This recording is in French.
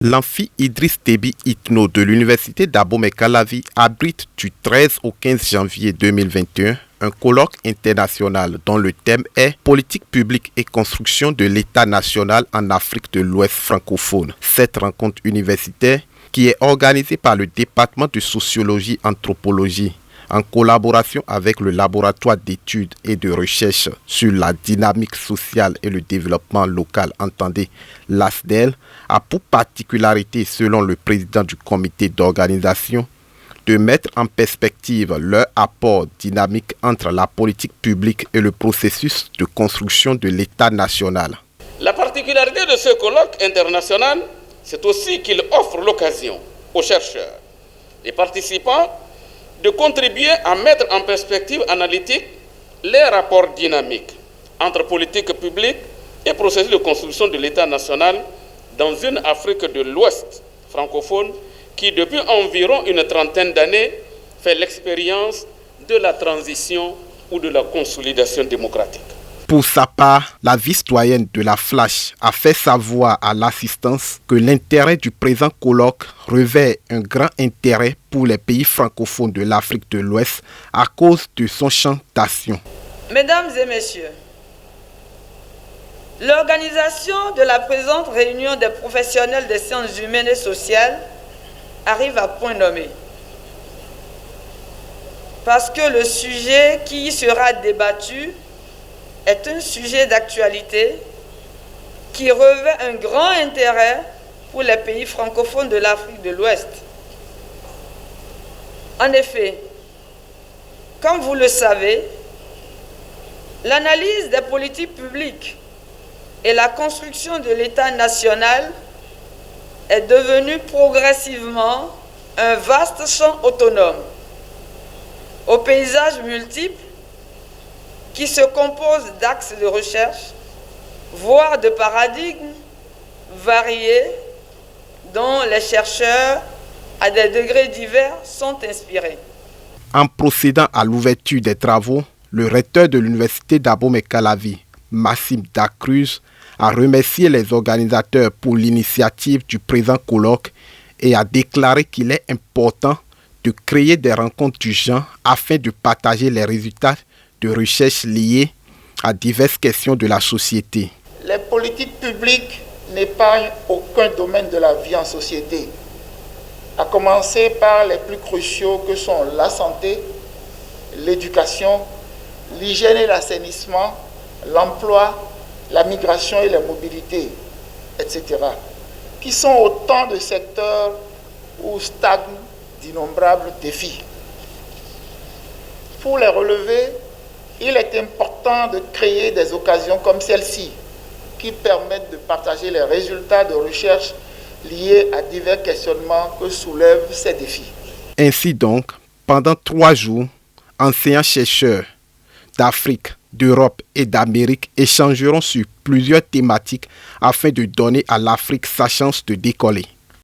L'amphi Idriss Déby Itno de l'université d'Abomey-Calavi abrite du 13 au 15 janvier 2021 un colloque international dont le thème est Politique publique et construction de l'État national en Afrique de l'Ouest francophone. Cette rencontre universitaire, qui est organisée par le département de sociologie anthropologie en collaboration avec le laboratoire d'études et de recherche sur la dynamique sociale et le développement local, entendez l'ASDEL, a pour particularité, selon le président du comité d'organisation, de mettre en perspective leur apport dynamique entre la politique publique et le processus de construction de l'État national. La particularité de ce colloque international, c'est aussi qu'il offre l'occasion aux chercheurs et participants de contribuer à mettre en perspective analytique les rapports dynamiques entre politique publique et processus de construction de l'État national dans une Afrique de l'Ouest francophone qui, depuis environ une trentaine d'années, fait l'expérience de la transition ou de la consolidation démocratique. Pour sa part, la vice-doyenne de la Flash a fait savoir à l'assistance que l'intérêt du présent colloque revêt un grand intérêt pour les pays francophones de l'Afrique de l'Ouest à cause de son champ d'action. Mesdames et messieurs, l'organisation de la présente réunion des professionnels des sciences humaines et sociales arrive à point nommé. Parce que le sujet qui y sera débattu est un sujet d'actualité qui revêt un grand intérêt pour les pays francophones de l'Afrique de l'Ouest. En effet, comme vous le savez, l'analyse des politiques publiques et la construction de l'État national est devenue progressivement un vaste champ autonome, au paysage multiple, qui se compose d'axes de recherche, voire de paradigmes variés dont les chercheurs, à des degrés divers, sont inspirés. En procédant à l'ouverture des travaux, le recteur de l'université d'Abomey-Calavi, Massim Dacruz, a remercié les organisateurs pour l'initiative du présent colloque et a déclaré qu'il est important de créer des rencontres du genre afin de partager les résultats de recherche liées à diverses questions de la société. Les politiques publiques n'épargnent aucun domaine de la vie en société, à commencer par les plus cruciaux que sont la santé, l'éducation, l'hygiène et l'assainissement, l'emploi, la migration et la mobilité, etc., qui sont autant de secteurs où stagnent d'innombrables défis. Pour les relever, il est important de créer des occasions comme celle-ci qui permettent de partager les résultats de recherche liés à divers questionnements que soulèvent ces défis. Ainsi donc, pendant 3 jours, enseignants-chercheurs d'Afrique, d'Europe et d'Amérique échangeront sur plusieurs thématiques afin de donner à l'Afrique sa chance de décoller.